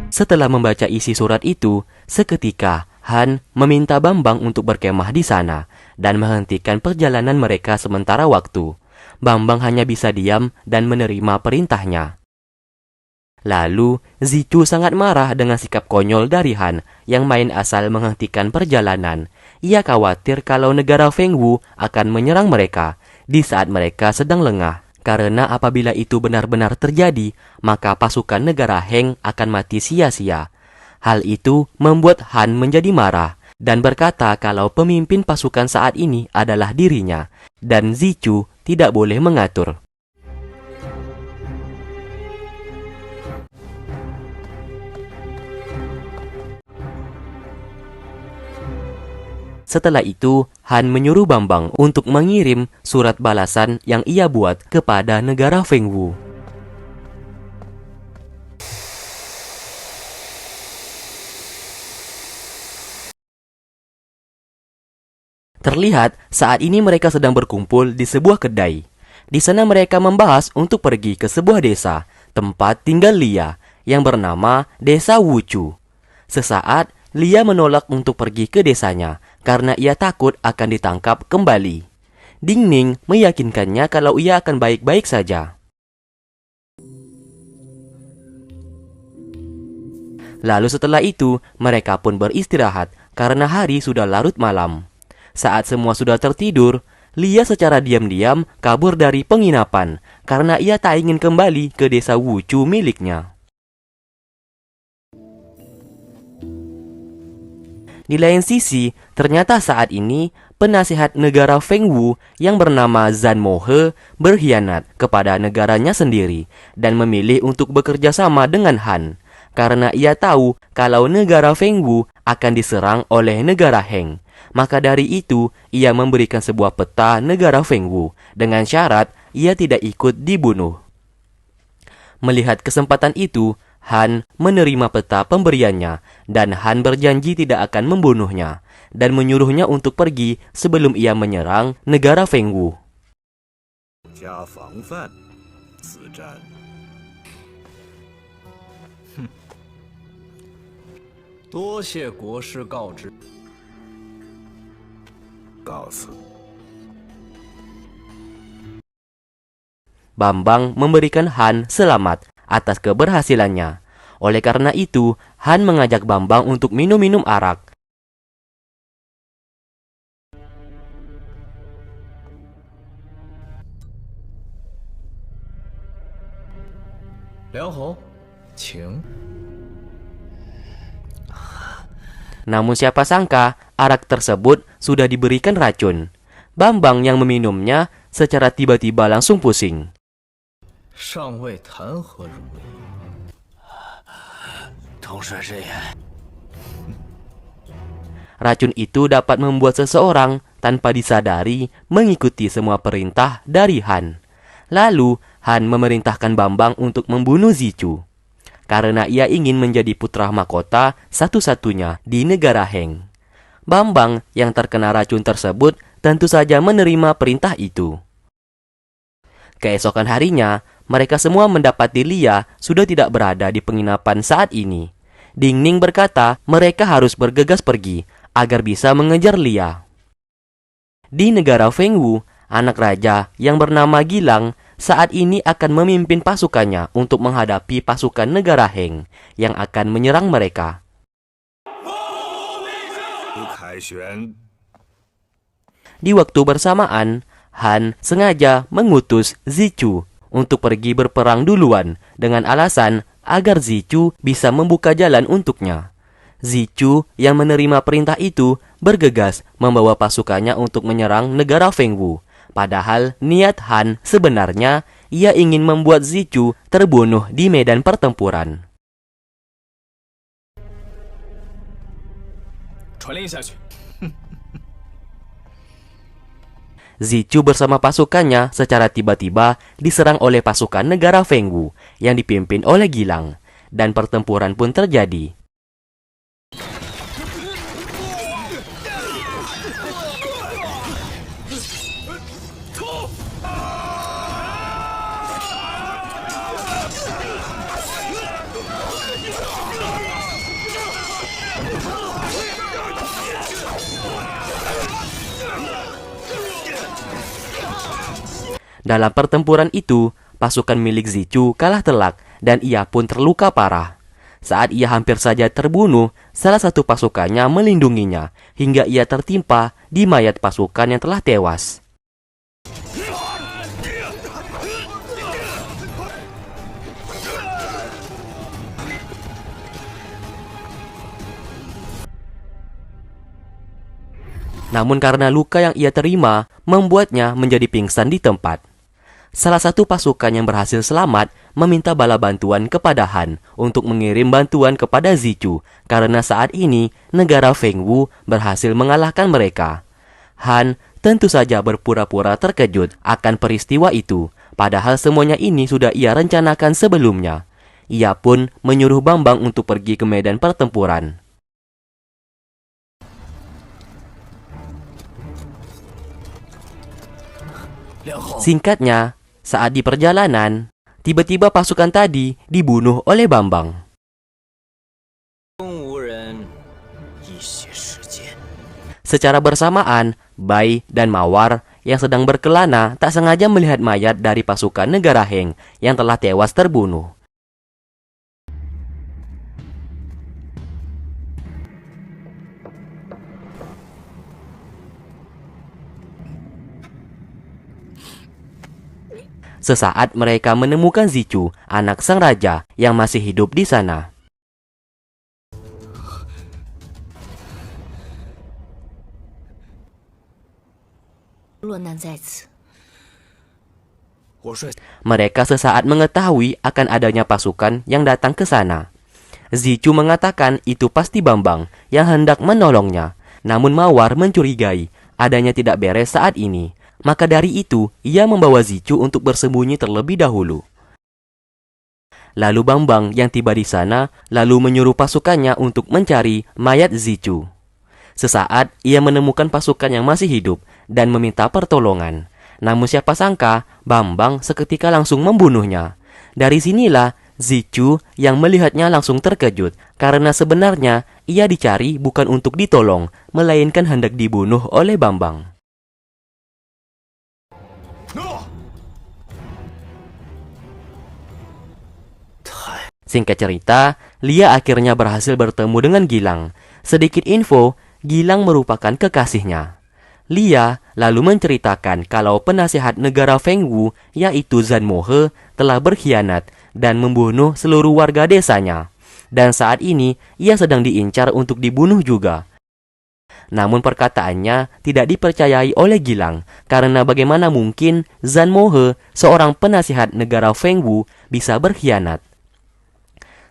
Setelah membaca isi surat itu, seketika Han meminta Bambang untuk berkemah di sana dan menghentikan perjalanan mereka sementara waktu. Bambang hanya bisa diam dan menerima perintahnya. Lalu, Zichu sangat marah dengan sikap konyol dari Han yang main asal menghentikan perjalanan. Ia khawatir kalau negara Fengwu akan menyerang mereka di saat mereka sedang lengah. Karena apabila itu benar-benar terjadi, maka pasukan negara Heng akan mati sia-sia. Hal itu membuat Han menjadi marah dan berkata kalau pemimpin pasukan saat ini adalah dirinya dan Zichu tidak boleh mengatur. Setelah itu, Han menyuruh Bambang untuk mengirim surat balasan yang ia buat kepada negara Fengwu. Terlihat saat ini mereka sedang berkumpul di sebuah kedai. Di sana mereka membahas untuk pergi ke sebuah desa, tempat tinggal Lia, yang bernama Desa Wuchu. Sesaat, Lia menolak untuk pergi ke desanya karena ia takut akan ditangkap kembali. Ding Ning meyakinkannya kalau ia akan baik-baik saja. Lalu setelah itu, mereka pun beristirahat karena hari sudah larut malam. Saat semua sudah tertidur, Lia secara diam-diam kabur dari penginapan karena ia tak ingin kembali ke desa Wuchu miliknya. Di lain sisi, ternyata saat ini penasihat negara Fengwu yang bernama Zhan Mohe berkhianat kepada negaranya sendiri dan memilih untuk bekerja sama dengan Han karena ia tahu kalau negara Fengwu akan diserang oleh negara Heng. Maka dari itu, ia memberikan sebuah peta negara Fengwu dengan syarat ia tidak ikut dibunuh. Melihat kesempatan itu, Han menerima peta pemberiannya dan Han berjanji tidak akan membunuhnya dan menyuruhnya untuk pergi sebelum ia menyerang negara Fengwu. Bambang memberikan Han selamat atas keberhasilannya. Oleh karena itu, Han mengajak Bambang untuk minum-minum arak. Namun siapa sangka, arak tersebut sudah diberikan racun. Bambang yang meminumnya secara tiba-tiba langsung pusing. Racun itu dapat membuat seseorang tanpa disadari mengikuti semua perintah dari Han. Lalu, Han memerintahkan Bambang untuk membunuh Zichu karena ia ingin menjadi putra mahkota satu-satunya di negara Heng. Bambang yang terkena racun tersebut tentu saja menerima perintah itu. Keesokan harinya, mereka semua mendapati Lia sudah tidak berada di penginapan saat ini. Ding Ning berkata mereka harus bergegas pergi agar bisa mengejar Lia. Di negara Fengwu, anak raja yang bernama Gilang saat ini akan memimpin pasukannya untuk menghadapi pasukan negara Heng yang akan menyerang mereka. Di waktu bersamaan, Han sengaja mengutus Zichu untuk pergi berperang duluan dengan alasan agar Zichu bisa membuka jalan untuknya. Zichu yang menerima perintah itu bergegas membawa pasukannya untuk menyerang negara Fengwu. Padahal niat Han sebenarnya ia ingin membuat Zichu terbunuh di medan pertempuran. Zichu bersama pasukannya secara tiba-tiba diserang oleh pasukan negara Fengwu yang dipimpin oleh Gilang, dan pertempuran pun terjadi. Dalam pertempuran itu, pasukan milik Zichu kalah telak dan ia pun terluka parah. Saat ia hampir saja terbunuh, salah satu pasukannya melindunginya hingga ia tertimpa di mayat pasukan yang telah tewas. Namun karena luka yang ia terima membuatnya menjadi pingsan di tempat. Salah satu pasukan yang berhasil selamat meminta bala bantuan kepada Han untuk mengirim bantuan kepada Zichu karena saat ini negara Fengwu berhasil mengalahkan mereka. Han tentu saja berpura-pura terkejut akan peristiwa itu, padahal semuanya ini sudah ia rencanakan sebelumnya. Ia pun menyuruh Bambang untuk pergi ke medan pertempuran. Singkatnya, saat di perjalanan, tiba-tiba pasukan tadi dibunuh oleh Bambang. Secara bersamaan, Bai dan Mawar yang sedang berkelana tak sengaja melihat mayat dari pasukan negara Heng yang telah tewas terbunuh. Sesaat mereka menemukan Zichu, anak sang raja yang masih hidup di sana. Mereka sesaat mengetahui akan adanya pasukan yang datang ke sana. Zichu mengatakan itu pasti Bambang yang hendak menolongnya. Namun Mawar mencurigai adanya tidak beres saat ini. Maka dari itu, ia membawa Zichu untuk bersembunyi terlebih dahulu. Lalu Bambang yang tiba di sana lalu menyuruh pasukannya untuk mencari mayat Zichu. Sesaat ia menemukan pasukan yang masih hidup dan meminta pertolongan. Namun siapa sangka Bambang seketika langsung membunuhnya. Dari sinilah Zichu yang melihatnya langsung terkejut karena sebenarnya ia dicari bukan untuk ditolong, melainkan hendak dibunuh oleh Bambang. Singkat cerita, Lia akhirnya berhasil bertemu dengan Gilang. Sedikit info, Gilang merupakan kekasihnya. Lia lalu menceritakan kalau penasihat negara Fengwu, yaitu Zhan Mohe, telah berkhianat dan membunuh seluruh warga desanya. Dan saat ini, ia sedang diincar untuk dibunuh juga. Namun perkataannya tidak dipercayai oleh Gilang, karena bagaimana mungkin Zhan Mohe, seorang penasihat negara Fengwu, bisa berkhianat.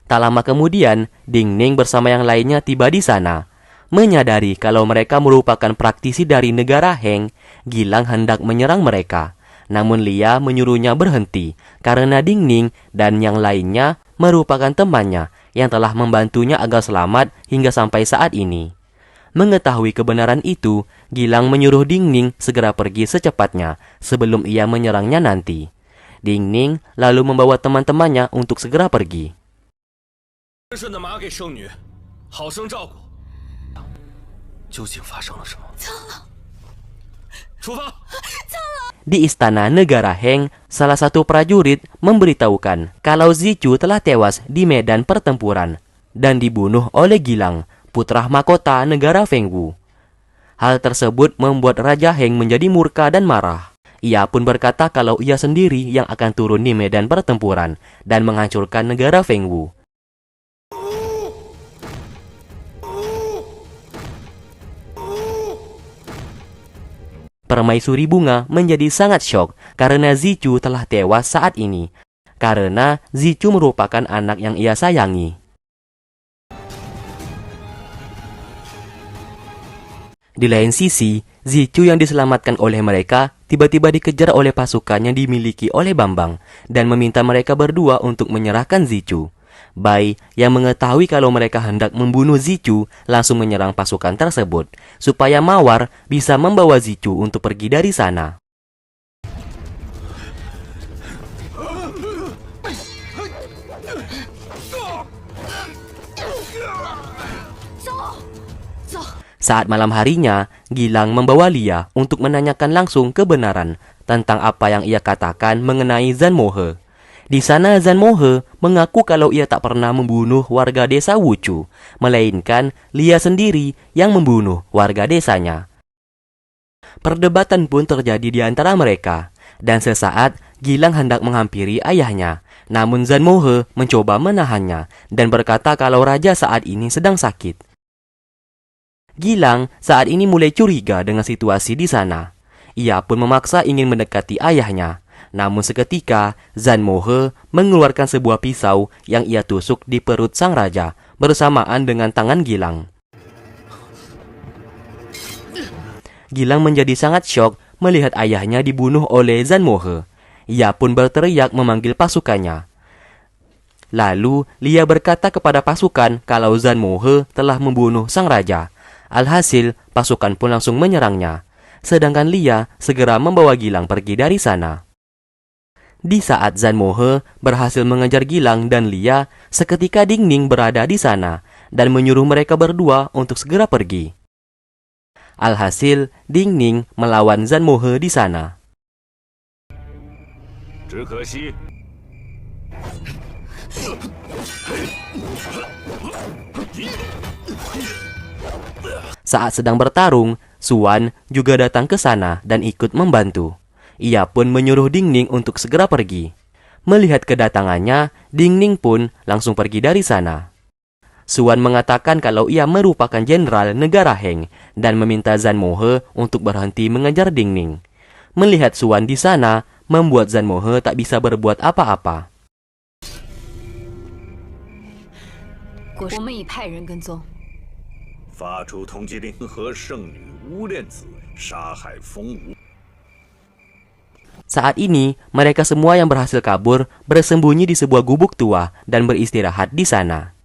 Tak lama kemudian, Ding Ning bersama yang lainnya tiba di sana. Menyadari kalau mereka merupakan praktisi dari negara Heng, Gilang hendak menyerang mereka. Namun Lia menyuruhnya berhenti, karena Ding Ning dan yang lainnya merupakan temannya yang telah membantunya agar selamat hingga sampai saat ini. Mengetahui kebenaran itu, Gilang menyuruh Ding Ning segera pergi secepatnya sebelum ia menyerangnya nanti. Ding Ning lalu membawa teman-temannya untuk segera pergi. Di istana negara Heng, salah satu prajurit memberitahukan kalau Zichu telah tewas di medan pertempuran dan dibunuh oleh Gilang, putra mahkota negara Fengwu. Hal tersebut membuat Raja Heng menjadi murka dan marah. Ia pun berkata kalau ia sendiri yang akan turun di medan pertempuran dan menghancurkan negara Fengwu. Permaisuri Bunga menjadi sangat syok karena Zichu telah tewas saat ini. Karena Zichu merupakan anak yang ia sayangi. Di lain sisi, Zichu yang diselamatkan oleh mereka tiba-tiba dikejar oleh pasukan yang dimiliki oleh Bambang dan meminta mereka berdua untuk menyerahkan Zichu. Bai yang mengetahui kalau mereka hendak membunuh Zichu langsung menyerang pasukan tersebut supaya Mawar bisa membawa Zichu untuk pergi dari sana. Saat malam harinya, Gilang membawa Lia untuk menanyakan langsung kebenaran tentang apa yang ia katakan mengenai Zhan Mohe. Di sana Zhan Mohe mengaku kalau ia tak pernah membunuh warga desa Wuchu, melainkan Lia sendiri yang membunuh warga desanya. Perdebatan pun terjadi di antara mereka, dan sesaat Gilang hendak menghampiri ayahnya. Namun Zhan Mohe mencoba menahannya dan berkata kalau raja saat ini sedang sakit. Gilang saat ini mulai curiga dengan situasi di sana. Ia pun memaksa ingin mendekati ayahnya. Namun seketika Zhan Mohe mengeluarkan sebuah pisau yang ia tusuk di perut sang raja bersamaan dengan tangan Gilang. Gilang menjadi sangat syok melihat ayahnya dibunuh oleh Zhan Mohe. Ia pun berteriak memanggil pasukannya. Lalu Lia berkata kepada pasukan kalau Zhan Mohe telah membunuh sang raja. Alhasil pasukan pun langsung menyerangnya. Sedangkan Lia segera membawa Gilang pergi dari sana. Di saat Zhan Mohe berhasil mengejar Gilang dan Lia, seketika Ding Ning berada di sana dan menyuruh mereka berdua untuk segera pergi. Alhasil, Ding Ning melawan Zhan Mohe di sana. Saat sedang bertarung, Suan juga datang ke sana dan ikut membantu. Ia pun menyuruh Ding Ning untuk segera pergi. Melihat kedatangannya, Ding Ning pun langsung pergi dari sana. Suan mengatakan kalau ia merupakan jenderal negara Heng dan meminta Zhan Mohe untuk berhenti mengejar Ding Ning. Melihat Suan di sana, membuat Zhan Mohe tak bisa berbuat apa-apa. 我们已派人跟踪，发出通缉令和圣女无恋子杀害风无。 Saat ini, mereka semua yang berhasil kabur bersembunyi di sebuah gubuk tua dan beristirahat di sana.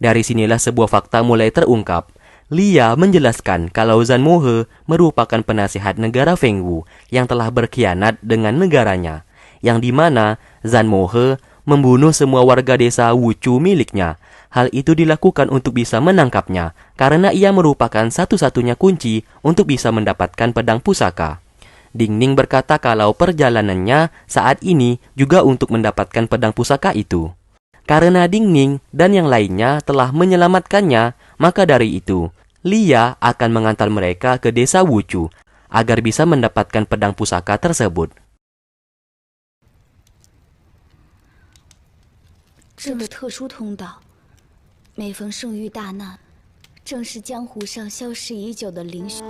Dari sinilah sebuah fakta mulai terungkap. Lia menjelaskan kalau Zhan Mohe merupakan penasihat negara Fengwu yang telah berkhianat dengan negaranya, yang dimana Zhan Mohe membunuh semua warga desa Wuchu miliknya. Hal itu dilakukan untuk bisa menangkapnya, karena ia merupakan satu-satunya kunci untuk bisa mendapatkan pedang pusaka. Ding Ning berkata kalau perjalanannya saat ini juga untuk mendapatkan pedang pusaka itu. Karena Ding Ning dan yang lainnya telah menyelamatkannya, maka dari itu, Lia akan mengantar mereka ke desa Wuchu agar bisa mendapatkan pedang pusaka tersebut. 这是特殊通道。每逢圣域大难，正是江湖上消失已久的灵虚。